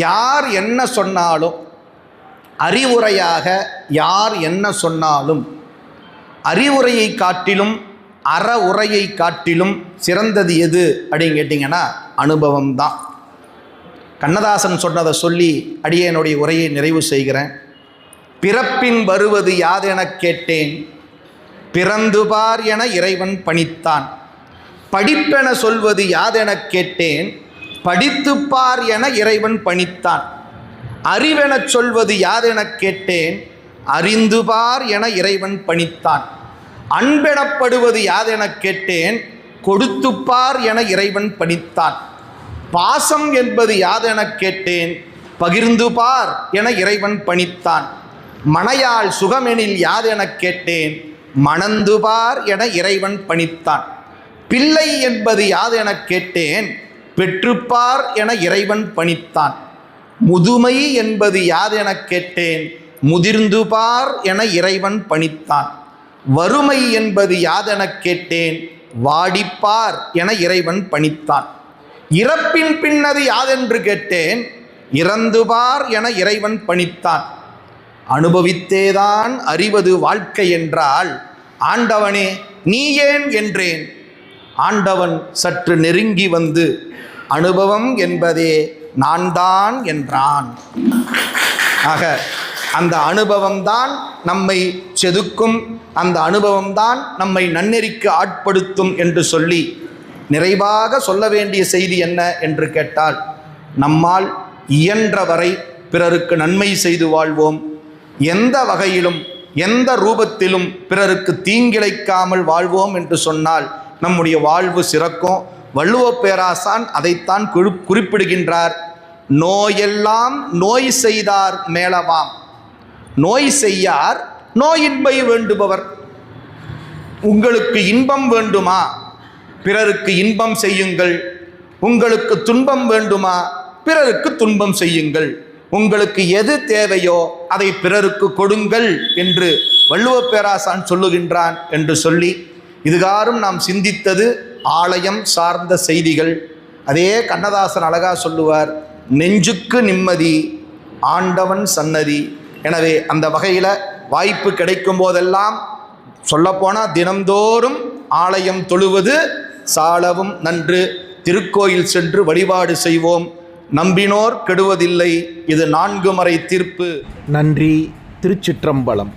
யார் என்ன சொன்னாலும், அறிவுரையாக யார் என்ன சொன்னாலும், அறிவுரையை காட்டிலும் அற உரையை காட்டிலும் சிறந்தது எது அப்படின்னு கேட்டிங்கன்னா அனுபவம் தான். கண்ணதாசன் சொன்னதை சொல்லி அடியேனுடைய உரையை நிறைவு செய்கிறேன். பிறப்பின் வருவது யாதெனக் கேட்டேன், பிறந்து பார் என இறைவன் பணித்தான். படிப்பென சொல்வது யாதெனக் கேட்டேன், படித்துப்பார் என இறைவன் பணித்தான். அறிவெனச் சொல்வது யாதெனக் கேட்டேன், அறிந்து பார் என இறைவன் பணித்தான். அன்பெனப்படுவது யாதெனக் கேட்டேன், கொடுத்துப்பார் என இறைவன் பணித்தான். பாசம் என்பது யாதெனக் கேட்டேன், பகிர்ந்து பார் என இறைவன் பணித்தான். மனையாள் சுகமெனில் யாதெனக் கேட்டேன், மணந்து பார் என இறைவன் பணித்தான். பிள்ளை என்பது யாதெனக் கேட்டேன், பெற்றுப்பார் என இறைவன் பணித்தான். முதுமை என்பது யாதெனக் கேட்டேன், முதிர்ந்து பார் என இறைவன் பணித்தான். வறுமை என்பது யாதெனக் கேட்டேன், வாடிப்பார் என இறைவன் பணித்தான். இறப்பின் பின்னது யாதென்று கேட்டேன், இறந்து பார் என இறைவன் பணித்தான். அனுபவித்தேதான் அறிவது வாழ்க்கை என்றால், ஆண்டவனே நீ ஏன் என்றேன். ஆண்டவன் சற்று நெருங்கி வந்து அனுபவம் என்பதே நான் தான் என்றான். ஆக அந்த அனுபவம்தான் நம்மை செதுக்கும், அந்த அனுபவம்தான் நம்மை நன்னெறிக்கு ஆட்படுத்தும் என்று சொல்லி நிறைவாக சொல்ல வேண்டிய செய்தி என்ன என்று கேட்டால், நம்மால் இயன்றவரை பிறருக்கு நன்மை செய்து வாழ்வோம். எந்த வகையிலும் எந்த ரூபத்திலும் பிறருக்கு தீங்கிழைக்காமல் வாழ்வோம் என்று சொன்னால் நம்முடைய வாழ்வு சிறக்கும். வள்ளுவ பேராசான் அதைத்தான் குறிப்பிடுகின்றார். நோயெல்லாம் நோய் செய்தார் மேலவாம், நோய் செய்யார் நோயின்மை வேண்டுபவர். உங்களுக்கு இன்பம் வேண்டுமா, பிறருக்கு இன்பம் செய்யுங்கள். உங்களுக்கு துன்பம் வேண்டுமா, பிறருக்கு துன்பம் செய்யுங்கள். உங்களுக்கு எது தேவையோ அதை பிறருக்கு கொடுங்கள் என்று வள்ளுவ பேராசான் சொல்லுகின்றான் என்று சொல்லி, இதுகாரும் நாம் சிந்தித்தது ஆலயம் சார்ந்த செய்திகள். அதே கண்ணதாசன் அழகா சொல்லுவார், நெஞ்சுக்கு நிம்மதி ஆண்டவன் சன்னதி. எனவே அந்த வகையில் வாய்ப்பு கிடைக்கும் போதெல்லாம் சொல்லப்போனால் தினந்தோறும் ஆலயம் தொழுவது சாலவும் நன்று. திருக்கோயில் சென்று வழிபாடு செய்வோம். நம்பினோர் கெடுவதில்லை. இது 4 மறை தீர்ப்பு. நன்றி. திருச்சிற்றம்பலம்.